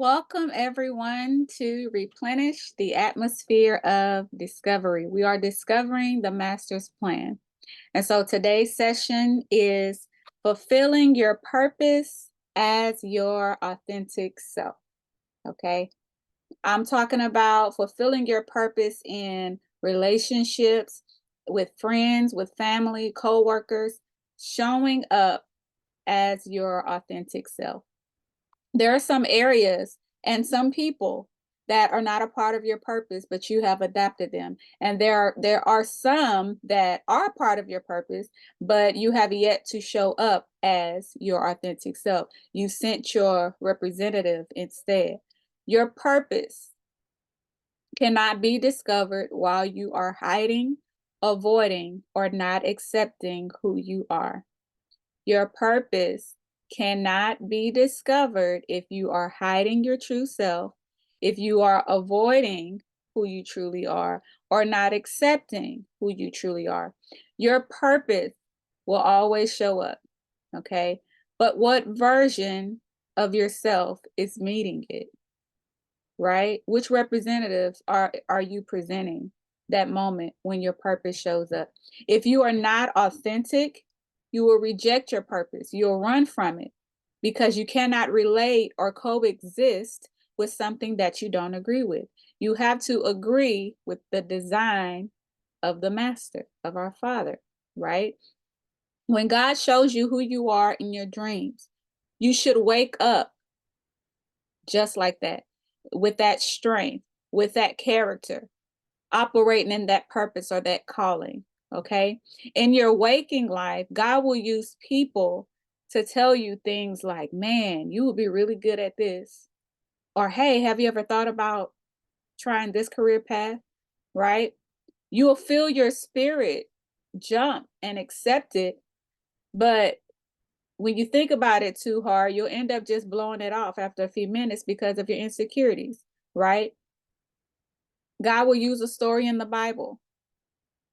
Welcome, everyone, to Replenish the Atmosphere of Discovery. We are discovering the Master's Plan. And so today's session is fulfilling your purpose as your authentic self. Okay. I'm talking about fulfilling your purpose in relationships with friends, with family, co-workers, showing up as your authentic self. There are some areas and some people that are not a part of your purpose, but you have adapted them. And there are some that are part of your purpose, but you have yet to show up as your authentic self. You sent your representative instead. Your purpose cannot be discovered while you are hiding, avoiding, or not accepting who you are. Your purpose cannot be discovered if you are hiding your true self, if you are avoiding who you truly are, or not accepting who you truly are. Your purpose will always show up, okay? But what version of yourself is meeting it, right? Which representatives are you presenting that moment when your purpose shows up? If you are not authentic, you will reject your purpose. You'll run from it because you cannot relate or coexist with something that you don't agree with. You have to agree with the design of the master, of our Father, right? When God shows you who you are in your dreams, you should wake up just like that, with that strength, with that character, operating in that purpose or that calling. Okay. In your waking life, God will use people to tell you things like, man, you will be really good at this. Or, hey, have you ever thought about trying this career path? Right. You will feel your spirit jump and accept it. But when you think about it too hard, you'll end up just blowing it off after a few minutes because of your insecurities, right? God will use a story in the Bible,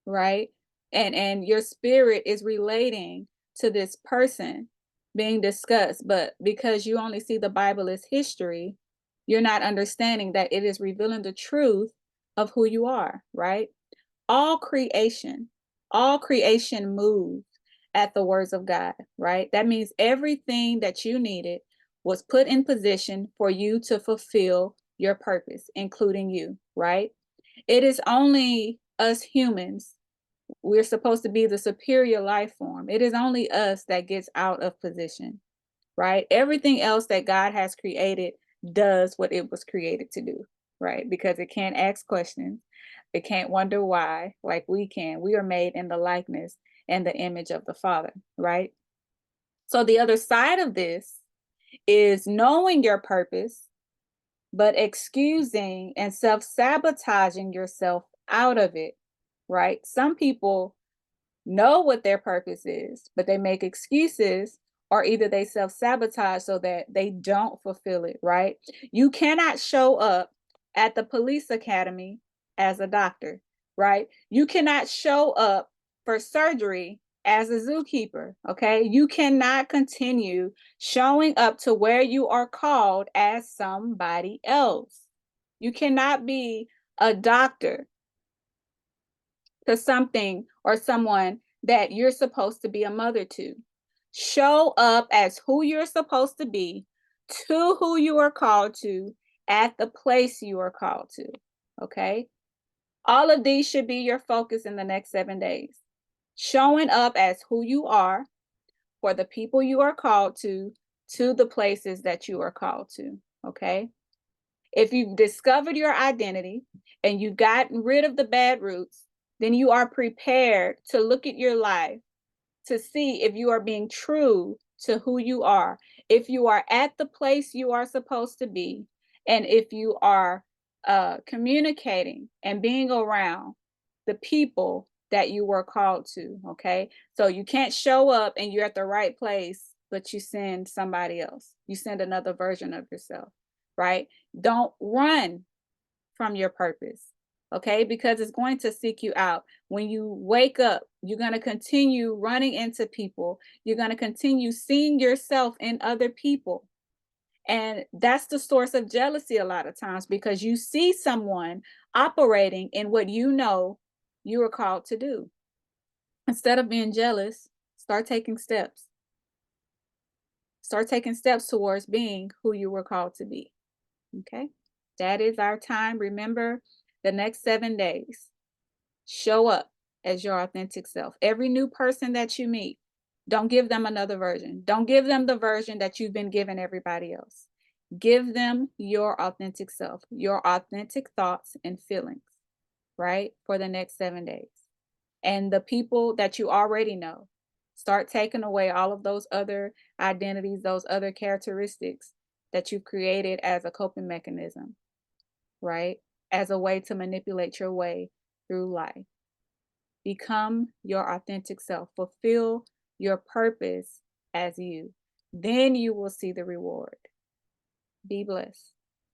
right? And your spirit is relating to this person being discussed, but because you only see the Bible as history, you're not understanding that it is revealing the truth of who you are, right? All creation, all creation moves at the words of God, right? That means everything that you needed was put in position for you to fulfill your purpose, including you, right? It is only us humans. We're supposed to be the superior life form. It is only us that gets out of position, right? Everything else that God has created does what it was created to do, right? Because it can't ask questions. It can't wonder why, like we can. We are made in the likeness and the image of the Father, right? So the other side of this is knowing your purpose, but excusing and self-sabotaging yourself out of it, right? Some people know what their purpose is, but they make excuses or either they self-sabotage so that they don't fulfill it, right? You cannot show up at the police academy as a doctor, right? You cannot show up for surgery as a zookeeper, okay? You cannot continue showing up to where you are called as somebody else. You cannot be a doctor to something or someone that you're supposed to be a mother to. Show up as who you're supposed to be, to who you are called to, at the place you are called to. Okay. All of these should be your focus in the next 7 days. Showing up as who you are for the people you are called to the places that you are called to. Okay. If you've discovered your identity and you've gotten rid of the bad roots, then you are prepared to look at your life to see if you are being true to who you are, if you are at the place you are supposed to be, and if you are communicating and being around the people that you were called to. Okay. So you can't show up and you're at the right place, but you send somebody else, you send another version of yourself, right? Don't run from your purpose, okay? Because it's going to seek you out. When you wake up, you're going to continue running into people. You're going to continue seeing yourself in other people. And that's the source of jealousy a lot of times because you see someone operating in what you know you are called to do. Instead of being jealous, start taking steps. Start taking steps towards being who you were called to be. Okay? That is our time. Remember, the next 7 days, show up as your authentic self. Every new person that you meet, don't give them another version. Don't give them the version that you've been giving everybody else. Give them your authentic self, your authentic thoughts and feelings, right? For the next 7 days. And the people that you already know, start taking away all of those other identities, those other characteristics that you've created as a coping mechanism, right? As a way to manipulate your way through life. Become your authentic self. Fulfill your purpose as you. Then you will see the reward. Be blessed.